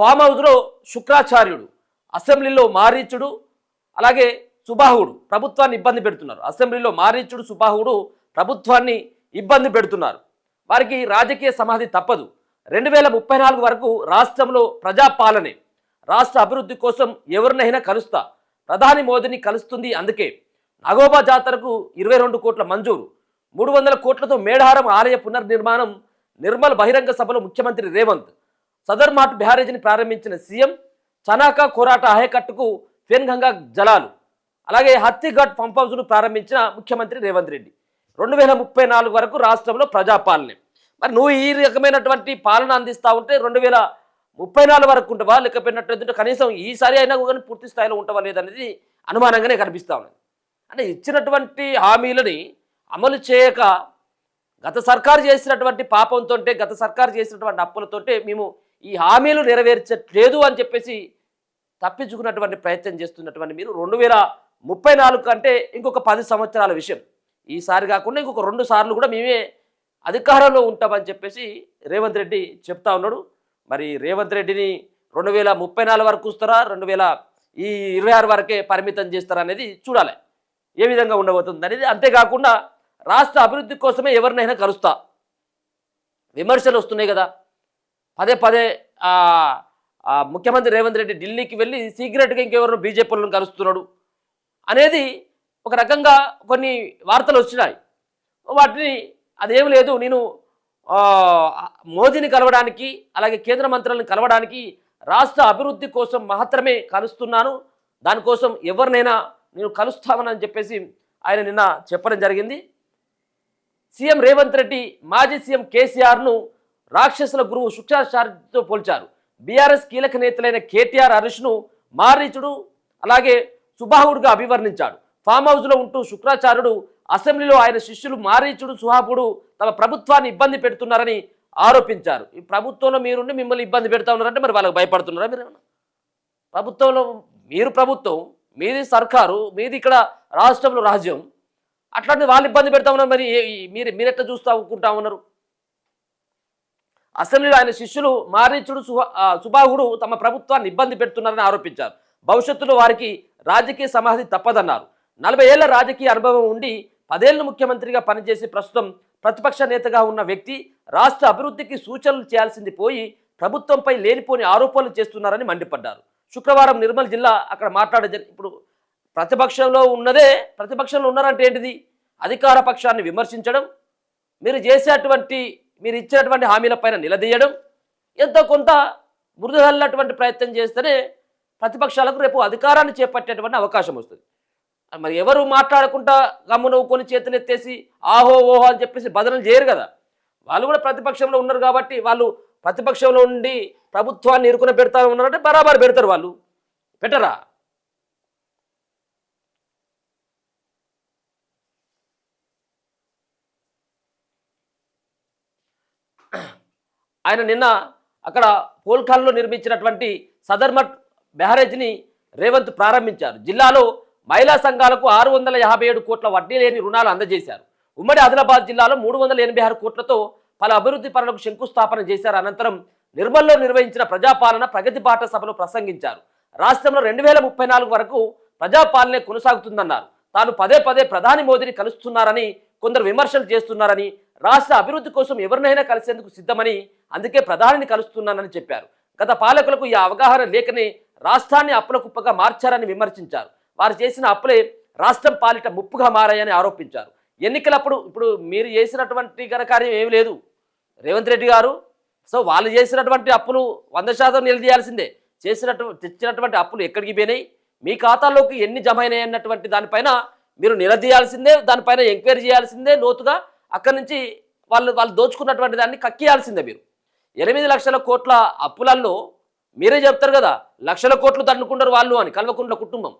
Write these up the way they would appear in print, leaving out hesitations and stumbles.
Form హౌస్లో శుక్రాచార్యుడు, అసెంబ్లీలో మారీచుడు, అలాగే సుబాహుడు ప్రభుత్వాన్ని ఇబ్బంది పెడుతున్నారు. అసెంబ్లీలో మారీచుడు, సుబాహుడు ప్రభుత్వాన్ని ఇబ్బంది పెడుతున్నారు. వారికి రాజకీయ సమాధి తప్పదు. 2034 వరకు రాష్ట్రంలో ప్రజాపాలనే, రాష్ట్ర అభివృద్ధి కోసం ఎవరినైనా కలుస్తా, ప్రధాని మోదీని కలుస్తుంది. అందుకే నాగోబా జాతరకు 22 కోట్ల మంజూరు, 300 కోట్లతో మేడారం ఆలయ పునర్నిర్మాణం, నిర్మల్ బహిరంగ సభలో ముఖ్యమంత్రి రేవంత్, సదర్మాట్ బ్యారేజీని ప్రారంభించిన సీఎం, చనాకా కోరాట ఆయకట్టుకు ఫెన్గంగా జలాలు, అలాగే హత్తిఘట్ పంప్ హౌస్ను ప్రారంభించిన ముఖ్యమంత్రి రేవంత్ రెడ్డి. 2034 వరకు రాష్ట్రంలో ప్రజాపాలనే. మరి నువ్వు ఈ రకమైనటువంటి పాలన అందిస్తూ ఉంటే 2034 వరకు ఉంటావా, లేకపోయినట్టు కనీసం ఈసారి అయినా కానీ పూర్తి స్థాయిలో ఉంటావా లేదనేది అనుమానంగానే కనిపిస్తూ ఉన్నది. అంటే ఇచ్చినటువంటి హామీలని అమలు చేయక గత సర్కారు చేసినటువంటి పాపంతో, గత సర్కారు చేసినటువంటి అప్పులతోటే మేము ఈ హామీలు నెరవేర్చట్లేదు అని చెప్పేసి తప్పించుకున్నటువంటి ప్రయత్నం చేస్తున్నటువంటి మీరు 2034 అంటే ఇంకొక 10 సంవత్సరాల విషయం. ఈసారి కాకుండా ఇంకొక 2 సార్లు కూడా మేమే అధికారంలో ఉంటామని చెప్పేసి రేవంత్ రెడ్డి చెప్తా ఉన్నాడు. మరి రేవంత్ రెడ్డిని 2034 వరకు వస్తారా, 2026 వరకే పరిమితం చేస్తారా అనేది చూడాలి ఏ విధంగా ఉండబోతుంది అనేది. అంతేకాకుండా రాష్ట్ర అభివృద్ధి కోసమే ఎవరినైనా కలుస్తా, విమర్శలు వస్తున్నాయి కదా పదే పదే. ముఖ్యమంత్రి రేవంత్ రెడ్డి ఢిల్లీకి వెళ్ళి సీక్రెట్గా ఇంకెవరినో బీజేపీలను కలుస్తున్నాడు అనేది ఒక రకంగా కొన్ని వార్తలు వచ్చినాయి. వాటిని అదేం లేదు, నేను మోదీని కలవడానికి, అలాగే కేంద్ర మంత్రులను కలవడానికి రాష్ట్ర అభివృద్ధి కోసం మాత్రమే కలుస్తున్నాను, దానికోసం ఎవరినైనా నేను కలుస్తామని చెప్పేసి ఆయన నిన్న చెప్పడం జరిగింది. సీఎం రేవంత్ రెడ్డి మాజీ సీఎం కేసీఆర్ను రాక్షసుల గురువు శుక్రాచార్యుడితో పోల్చారు. బీఆర్ఎస్ కీలక నేతలైన కేటీఆర్, హరీష్ను మారీచుడు, అలాగే సుబాహుడుగా అభివర్ణించాడు. ఫామ్ హౌస్లో ఉంటూ శుక్రాచార్యుడు, అసెంబ్లీలో ఆయన శిష్యులు మారీచుడు, సుహాబుడు తమ ప్రభుత్వాన్ని ఇబ్బంది పెడుతున్నారని ఆరోపించారు. ఈ ప్రభుత్వంలో మీరుండి మిమ్మల్ని ఇబ్బంది పెడతా ఉన్నారంటే మరి వాళ్ళకి భయపడుతున్నారా? మీరు ప్రభుత్వంలో మీరు ప్రభుత్వం, మీది సర్కారు, మీది ఇక్కడ రాష్ట్రంలో రాజ్యం, అట్లాంటి వాళ్ళు ఇబ్బంది పెడతా ఉన్నారు. మరి మీరెట్లా చూస్తూ ఊరుకుంటా ఉన్నారు? అసెంబ్లీలో ఆయన శిష్యులు మారీచుడు, సుబాహుడు తమ ప్రభుత్వాన్ని ఇబ్బంది పెడుతున్నారని ఆరోపించారు. భవిష్యత్తులో వారికి రాజకీయ సమాధి తప్పదన్నారు. 40 ఏళ్ల రాజకీయ అనుభవం ఉండి 10 ఏళ్లు ముఖ్యమంత్రిగా పనిచేసి ప్రస్తుతం ప్రతిపక్ష నేతగా ఉన్న వ్యక్తి రాష్ట్ర అభివృద్ధికి సూచనలు చేయాల్సింది పోయి ప్రభుత్వంపై లేనిపోని ఆరోపణలు చేస్తున్నారని మండిపడ్డారు. శుక్రవారం నిర్మల్ జిల్లా అక్కడ ఇప్పుడు ప్రతిపక్షంలో ఉన్నారంటే ఏంటిది? అధికార పక్షాన్ని విమర్శించడం, మీరు ఇచ్చినటువంటి హామీలపైన నిలదీయడం, ఎంతో కొంత బురదల్లటువంటి ప్రయత్నం చేస్తేనే ప్రతిపక్షాలకు రేపు అధికారాన్ని చేపట్టేటువంటి అవకాశం వస్తుంది. మరి ఎవరు మాట్లాడకుండా గమ్మునవ్వుకొని చేతులు ఎత్తేసి ఆహో ఓహో అని చెప్పేసి బదనలు చేయరు కదా. వాళ్ళు కూడా ప్రతిపక్షంలో ఉన్నారు కాబట్టి వాళ్ళు ప్రతిపక్షంలో ఉండి ప్రభుత్వాన్ని ఇరుకున పెడతా ఉన్నారంటే బరాబర్ పెడతారు. వాళ్ళు పెట్టరా? ఆయన నిన్న అక్కడ పోల్ఖాన్లో నిర్మించినటువంటి సదర్మట్ బ్యారేజ్ని రేవంత్ ప్రారంభించారు. జిల్లాలో మహిళా సంఘాలకు 657 కోట్ల వడ్డీ లేని రుణాలు అందజేశారు. ఉమ్మడి ఆదిలాబాద్ జిల్లాలో 386 కోట్లతో పలు అభివృద్ధి పనులకు శంకుస్థాపన చేశారు. అనంతరం నిర్మల్లో నిర్వహించిన ప్రజాపాలన ప్రగతి బాట సభలో ప్రసంగించారు. రాష్ట్రంలో 2034 వరకు ప్రజాపాలనే కొనసాగుతుందన్నారు. తాను పదే పదే ప్రధాని మోదీని కలుస్తున్నారని, కొందరు విమర్శలు చేస్తున్నారని, రాష్ట్ర అభివృద్ధి కోసం ఎవరినైనా కలిసేందుకు సిద్ధమని, అందుకే ప్రధానిని కలుస్తున్నానని చెప్పారు. గత పాలకులకు ఈ అవగాహన లేకనే రాష్ట్రాన్ని అప్పుల కుప్పగా మార్చారని విమర్శించారు. వారు చేసిన అప్పులే రాష్ట్రం పాలిట ముప్పుగా మారాయని ఆరోపించారు. ఎన్నికలప్పుడు ఇప్పుడు మీరు చేసినటువంటి ఘనకార్యం ఏమీ లేదు రేవంత్ రెడ్డి గారు. సో వాళ్ళు చేసినటువంటి అప్పులు 100% నిలదీయాల్సిందే. తెచ్చినటువంటి అప్పులు ఎక్కడికి పోయినాయి, మీ ఖాతాల్లోకి ఎన్ని జమ అయినాయి అన్నటువంటి దానిపైన మీరు నిలదీయాల్సిందే, దానిపైన ఎంక్వైరీ చేయాల్సిందే లోతుగా. అక్కడి నుంచి వాళ్ళు దోచుకున్నటువంటి దాన్ని కక్కియాల్సిందే. మీరు 8 లక్షల కోట్ల అప్పులలో మీరే చెప్తారు కదా, లక్షల కోట్లు దండుకుంటారు వాళ్ళు అని. కల్వకుంట్ల కుటుంబం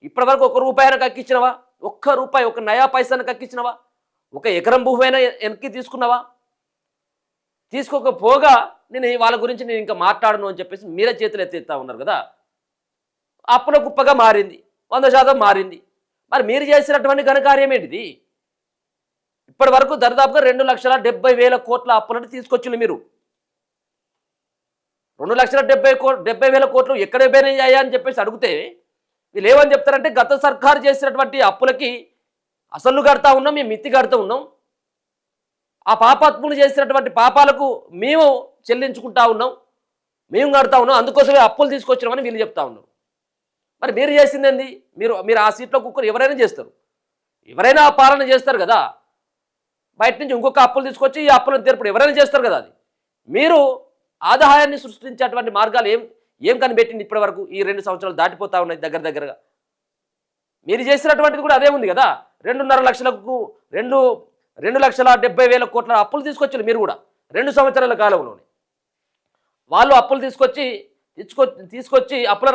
ఇప్పటి వరకు 1 రూపాయన కక్కించినవా? 1 రూపాయి, 1 నయా పైసాను కక్కించినవా? 1 ఎకరం భూమైనా వెనక్కి తీసుకున్నావా? తీసుకోకపోగా వాళ్ళ గురించి నేను ఇంకా మాట్లాడను అని చెప్పేసి మీరే చేతులు ఎత్తేస్తా ఉన్నారు కదా. అప్పుల కుప్పగా మారింది, 100% మారింది. మరి మీరు చేసినటువంటి ఘనకార్యం ఏంటిది? ఇప్పటి వరకు దాదాపుగా 2,70,000 కోట్ల అప్పులను తీసుకొచ్చింది మీరు. 2,70,000 కోట్లు ఎక్కడ పోయినాయి అని చెప్పేసి అడిగితే వీళ్ళు ఏమని చెప్తారంటే గత సర్కారు చేసినటువంటి అప్పులకి అసలు కడతా ఉన్నాం, మేము మిత్తి కడుతూ ఉన్నాం, ఆ పాపాత్ములు చేసినటువంటి పాపాలకు మేము చెల్లించుకుంటా ఉన్నాం, మేము కడతా ఉన్నాం, అందుకోసమే అప్పులు తీసుకొచ్చినామని వీళ్ళు చెప్తా ఉన్నారు. మరి మీరు చేసింది ఏంది? మీరు ఆ సీట్లో కూర్చొని ఎవరైనా చేస్తారు, ఎవరైనా ఆ పాలన చేస్తారు కదా. బయట నుంచి ఇంకొక అప్పులు తీసుకొచ్చి ఈ అప్పులను తీర్పడం ఎవరైనా చేస్తారు కదా. అది మీరు ఆదాయాన్ని సృష్టించేటువంటి మార్గాలు ఏం కనిపెట్టింది ఇప్పటి వరకు? ఈ 2 సంవత్సరాలు దాటిపోతా ఉన్నాయి దగ్గరగా. మీరు చేసినటువంటిది కూడా అదే ఉంది కదా. 2,70,000 కోట్ల అప్పులు తీసుకొచ్చారు మీరు కూడా 2 సంవత్సరాల కాలంలోనే. వాళ్ళు అప్పులు తీసుకొచ్చి అప్పుల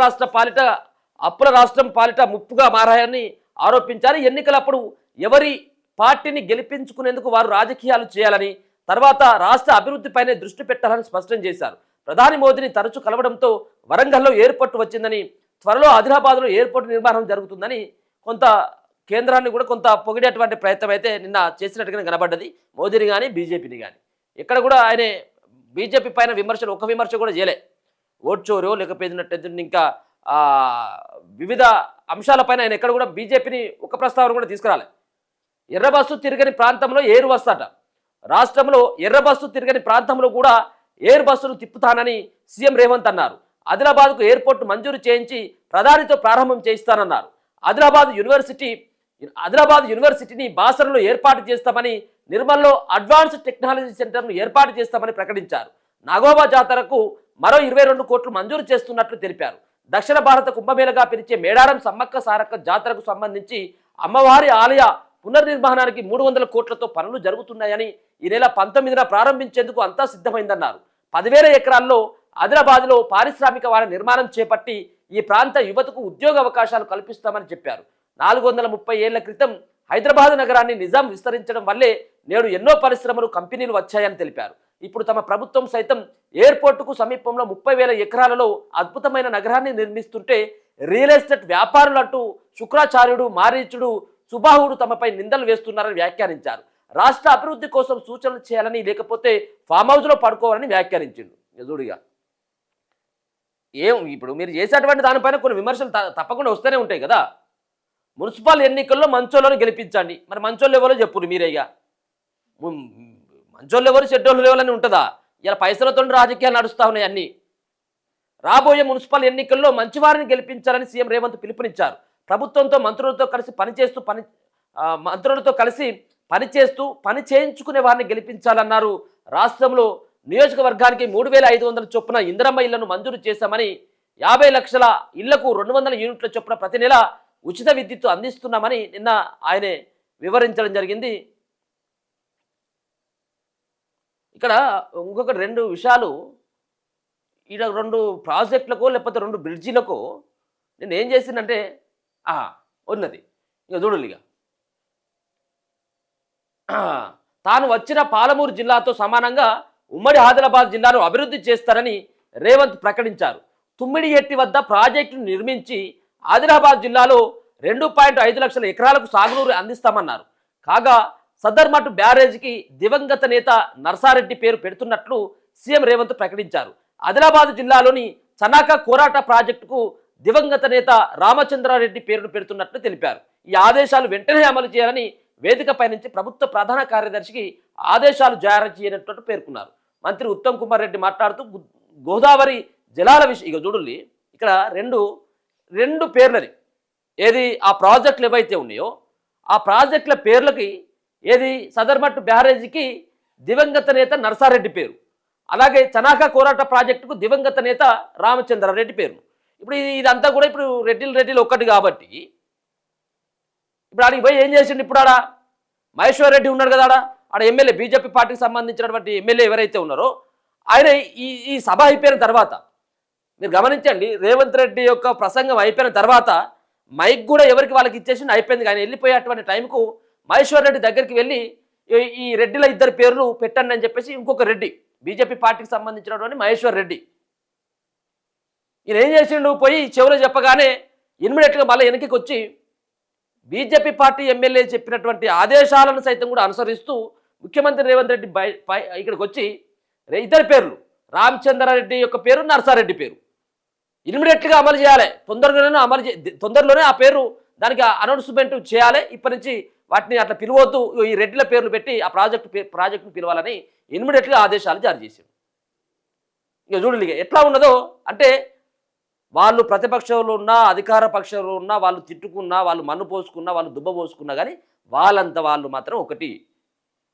రాష్ట్రం పాలిట ముప్పుగా మారాయని ఆరోపించారు. ఎన్నికలప్పుడు ఎవరి పార్టీని గెలిపించుకునేందుకు వారు రాజకీయాలు చేయాలని, తర్వాత రాష్ట్ర అభివృద్ధిపైనే దృష్టి పెట్టాలని స్పష్టం చేశారు. ప్రధాని మోదీని తరచూ కలవడంతో వరంగల్లో ఎయిర్పోర్ట్ వచ్చిందని, త్వరలో ఆదిలాబాద్లో ఎయిర్పోర్ట్ నిర్మాణం జరుగుతుందని కొంత కేంద్రాన్ని కూడా కొంత పొగిడేటువంటి ప్రయత్నం అయితే నిన్న చేసినట్టుగానే కనబడ్డది. మోదీని కానీ బీజేపీని కానీ ఇక్కడ కూడా ఆయన బీజేపీ పైన ఒక విమర్శ కూడా చేయలే. ఓట్ చోరో లేకపోతే ఇంకా వివిధ అంశాలపైన ఆయన ఎక్కడ కూడా బీజేపీని ఒక ప్రస్తావన కూడా తీసుకురాలే. ఎర్ర బస్సు తిరగని ప్రాంతంలో ఎయిర్ వస్తాట. రాష్ట్రంలో ఎర్ర బస్సు తిరగని ప్రాంతంలో కూడా ఎయిర్ బస్సును తిప్పుతానని సీఎం రేవంత్ అన్నారు. ఆదిలాబాద్కు ఎయిర్పోర్ట్ మంజూరు చేయించి ప్రధానితో ప్రారంభం చేయిస్తానన్నారు. ఆదిలాబాద్ యూనివర్సిటీని బాసరలో ఏర్పాటు చేస్తామని, నిర్మల్లో అడ్వాన్స్డ్ టెక్నాలజీ సెంటర్ను ఏర్పాటు చేస్తామని ప్రకటించారు. నాగోబా జాతరకు మరో 22 కోట్లు మంజూరు చేస్తున్నట్లు తెలిపారు. దక్షిణ భారత కుంభమేళగా పిలిచే మేడారం సమ్మక్క సారక్క జాతరకు సంబంధించి అమ్మవారి ఆలయ పునర్నిర్మాణానికి 300 కోట్లతో పనులు జరుగుతున్నాయని, ఈ నెల 19న ప్రారంభించేందుకు అంతా సిద్ధమైందన్నారు. 10,000 ఎకరాల్లో ఆదిలాబాద్లో పారిశ్రామిక వాడ నిర్మాణం చేపట్టి ఈ ప్రాంత యువతకు ఉద్యోగ అవకాశాలు కల్పిస్తామని చెప్పారు. 430 ఏళ్ల క్రితం హైదరాబాద్ నగరాన్ని నిజాం విస్తరించడం వల్లే నేడు ఎన్నో పరిశ్రమలు, కంపెనీలు వచ్చాయని తెలిపారు. ఇప్పుడు తమ ప్రభుత్వం సైతం ఎయిర్పోర్టుకు సమీపంలో 30,000 ఎకరాలలో అద్భుతమైన నగరాన్ని నిర్మిస్తుంటే రియల్ ఎస్టేట్ వ్యాపారులంటూ శుక్రాచార్యుడు, మారీచుడు, సుబాహుడు తమపై నిందలు వేస్తున్నారని వ్యాఖ్యానించారు. రాష్ట్ర అభివృద్ధి కోసం సూచనలు చేయాలని, లేకపోతే ఫామ్ హౌస్లో పడుకోవాలని వ్యాఖ్యానించిండు. ఎదురుగా ఇప్పుడు మీరు చేసేటువంటి దానిపైన కొన్ని విమర్శలు తప్పకుండా వస్తూనే ఉంటాయి కదా. మున్సిపల్ ఎన్నికల్లో మంచోళ్ళను గెలిపించండి. మరి మంచోళ్ళు ఎవరో చెప్పురు మీరేగా. మంచోళ్ళు ఎవరు, చెడ్డోళ్ళు ఎవరని ఉంటుందా? ఇలా పైసలతో రాజకీయాలు నడుస్తూ ఉన్నాయి అన్నీ. రాబోయే మున్సిపల్ ఎన్నికల్లో మంచివారిని గెలిపించాలని సీఎం రేవంత్ పిలుపునిచ్చారు. ప్రభుత్వంతో మంత్రులతో పనిచేస్తూ పని చేయించుకునే వారిని గెలిపించాలన్నారు. రాష్ట్రంలో నియోజకవర్గానికి 3,500 చొప్పున ఇందిరమ్మ ఇళ్లను మంజూరు చేశామని, 50 లక్షల ఇళ్లకు 200 యూనిట్ల చొప్పున ప్రతి నెల ఉచిత విద్యుత్ అందిస్తున్నామని నిన్న ఆయనే వివరించడం జరిగింది. ఇక్కడ ఇంకొక 2 విషయాలు, ఇక్కడ 2 ప్రాజెక్టులకు లేకపోతే 2 బ్రిడ్జిలకు నేను ఏం చేసిందంటే ఉన్నది. ఇక చూడలిగా తాను వచ్చిన పాలమూరు జిల్లాతో సమానంగా ఉమ్మడి ఆదిలాబాద్ జిల్లాను అభివృద్ధి చేస్తారని రేవంత్ ప్రకటించారు. తుమ్మిడి ఎట్టి వద్ద ప్రాజెక్టును నిర్మించి ఆదిలాబాద్ జిల్లాలో 2.5 లక్షల ఎకరాలకు సాగునీరు అందిస్తామన్నారు. కాగా సదర్మటు బ్యారేజీకి దివంగత నేత నర్సారెడ్డి పేరు పెడుతున్నట్లు సీఎం రేవంత్ ప్రకటించారు. ఆదిలాబాద్ జిల్లాలోని చనాక కోరాట ప్రాజెక్టుకు దివంగత నేత రామచంద్రారెడ్డి పేరును పెడుతున్నట్లు తెలిపారు. ఈ ఆదేశాలు వెంటనే అమలు చేయాలని వేదికపై నుంచి ప్రభుత్వ ప్రధాన కార్యదర్శికి ఆదేశాలు జారీ చేయనట్లు పేర్కొన్నారు. మంత్రి ఉత్తమ్ కుమార్ రెడ్డి మాట్లాడుతూ గోదావరి జలాల విషయం ఇక చూడండి, ఇక్కడ రెండు పేర్లని ఏది ఆ ప్రాజెక్టులు ఏవైతే ఉన్నాయో ఆ ప్రాజెక్టుల పేర్లకి ఏది సదర్మట్టు బ్యారేజీకి దివంగత నేత నర్సారెడ్డి పేరు, అలాగే చనాక కోరాట ప్రాజెక్టుకు దివంగత నేత రామచంద్రారెడ్డి పేరు. ఇప్పుడు ఇదంతా కూడా ఇప్పుడు రెడ్డిలు ఒక్కటి కాబట్టి ఇప్పుడు ఆడికి పోయి ఏం చేసిండు? ఇప్పుడు మహేశ్వర్ రెడ్డి ఉన్నాడు కదా, ఆడ ఎమ్మెల్యే, బీజేపీ పార్టీకి సంబంధించినటువంటి ఎమ్మెల్యే ఎవరైతే ఉన్నారో ఆయన ఈ సభ అయిపోయిన తర్వాత మీరు గమనించండి, రేవంత్ రెడ్డి యొక్క ప్రసంగం అయిపోయిన తర్వాత మైక్ కూడా ఎవరికి వాళ్ళకి ఇచ్చేసి అయిపోయింది. కానీ వెళ్ళిపోయేటువంటి టైంకు మహేశ్వర్ రెడ్డి దగ్గరికి వెళ్ళి ఈ రెడ్డిల 2 పేర్లు పెట్టండి అని చెప్పేసి ఇంకొక రెడ్డి, బీజేపీ పార్టీకి సంబంధించినటువంటి మహేశ్వర్ రెడ్డి, ఈయన ఏం చేసిండు? పోయి చెవులో చెప్పగానే ఇమ్మీడియట్గా మళ్ళీ వెనక్కి వచ్చి బీజేపీ పార్టీ ఎమ్మెల్యే చెప్పినటువంటి ఆదేశాలను సైతం కూడా అనుసరిస్తూ ముఖ్యమంత్రి రేవంత్ రెడ్డి ఇక్కడికి వచ్చి 2 పేర్లు రామచంద్రారెడ్డి యొక్క పేరు నర్సారెడ్డి పేరు ఇమీడియట్గా అమలు చేయాలి. తొందరలోనే ఆ పేరు దానికి అనౌన్స్మెంట్ చేయాలి. ఇప్పటి నుంచి వాటిని అట్లా పిలవద్దు, ఈ రెడ్డిల పేర్లు పెట్టి ఆ ప్రాజెక్టును పిలవాలని ఇమీడియట్గా ఆదేశాలు జారీ చేశారు. ఇక చూడండి ఎట్లా ఉన్నదో అంటే వాళ్ళు ప్రతిపక్షంలో ఉన్నా అధికార పక్షంలో ఉన్నా వాళ్ళు తిట్టుకున్నా వాళ్ళు మన్ను పోసుకున్నా వాళ్ళు దుబ్బ పోసుకున్నా కానీ వాళ్ళంతా వాళ్ళు మాత్రం ఒకటి.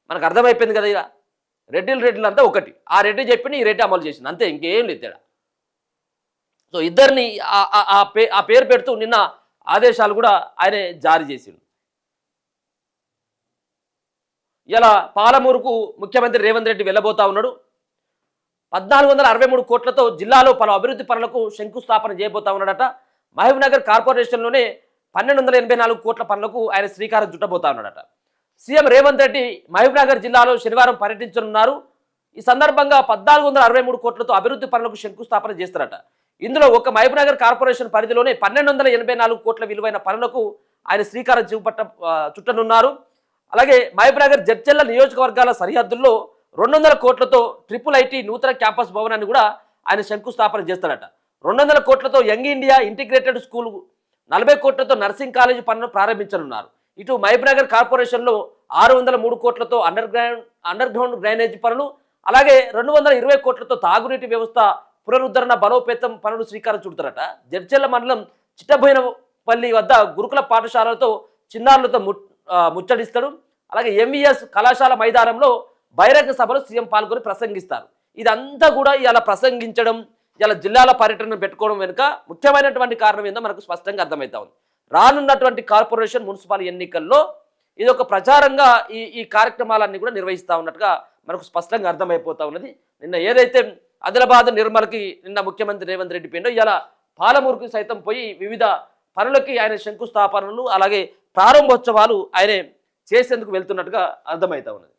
మనకు అర్థమైపోయింది కదా, ఇక రెడ్డిలు అంతా ఒకటి. ఆ రెడ్డి చెప్పిన ఈ రెడ్డి అమలు చేసింది అంతే, ఇంకేం లేదు తేడా. సో ఇద్దరిని ఆ పేరు పెడుతూ నిన్న ఆదేశాలు కూడా ఆయన జారీ చేసిండు. ఇలా పాలమూరుకు ముఖ్యమంత్రి రేవంత్ రెడ్డి వెళ్ళబోతా ఉన్నాడు. 1463 కోట్లతో జిల్లాలో పలు అభివృద్ధి పనులకు శంకుస్థాపన చేయబోతా ఉన్నాడట. మహబూబ్నగర్ కార్పొరేషన్లోనే 1284 కోట్ల పనులకు ఆయన శ్రీకారం చుట్టబోతా ఉన్నాడట. సీఎం రేవంత్ రెడ్డి మహబూబ్నగర్ జిల్లాలో శనివారం పర్యటించనున్నారు. ఈ సందర్భంగా 1463 కోట్లతో అభివృద్ధి పనులకు శంకుస్థాపన చేస్తారట. ఇందులో ఒక మహబూబ్నగర్ కార్పొరేషన్ పరిధిలోనే 1284 కోట్ల విలువైన పనులకు ఆయన శ్రీకారం చుట్టనున్నారు. అలాగే మహబూబ్నగర్ జడ్చెల్ల నియోజకవర్గాల సరిహద్దుల్లో 200 కోట్లతో IIIT నూతన క్యాంపస్ భవనాన్ని కూడా ఆయన శంకుస్థాపన చేస్తాడట. 200 కోట్లతో యంగ్ ఇండియా ఇంటిగ్రేటెడ్ స్కూల్, 40 కోట్లతో నర్సింగ్ కాలేజీ పనులను ప్రారంభించనున్నారు. ఇటు మహబూబ్నగర్ కార్పొరేషన్లో 603 కోట్లతో అండర్ గ్రౌండ్ డ్రైనేజీ పనులు, అలాగే 220 కోట్లతో తాగునీటి వ్యవస్థ పునరుద్ధరణ బలోపేతం పనులు శ్రీకారం చుడతారట. జడ్చెల్ల మండలం చిట్టబోయినపల్లి వద్ద గురుకుల పాఠశాలలతో చిన్నారులతో ముచ్చడిస్తాడు. అలాగే MVS కళాశాల మైదానంలో బహిరంగ సభలో సీఎం పాల్గొని ప్రసంగిస్తారు. ఇదంతా కూడా ఇలా ప్రసంగించడం, ఇలా జిల్లాల పర్యటన పెట్టుకోవడం వెనుక ముఖ్యమైనటువంటి కారణం ఏందో మనకు స్పష్టంగా అర్థమవుతా ఉంది. రానున్నటువంటి కార్పొరేషన్ మున్సిపల్ ఎన్నికల్లో ఇది ఒక ప్రచారంగా ఈ కార్యక్రమాలన్నీ కూడా నిర్వహిస్తూ ఉన్నట్టుగా మనకు స్పష్టంగా అర్థమైపోతా ఉన్నది. నిన్న ఏదైతే ఆదిలాబాద్ నిర్మల్కి నిన్న ముఖ్యమంత్రి రేవంత్ రెడ్డి పోయిండో ఇలా పాలమూరుకి సైతం పోయి వివిధ పనులకి ఆయన శంకుస్థాపనలు అలాగే ప్రారంభోత్సవాలు ఆయన చేసేందుకు వెళ్తున్నట్టుగా అర్థమవుతా ఉన్నది.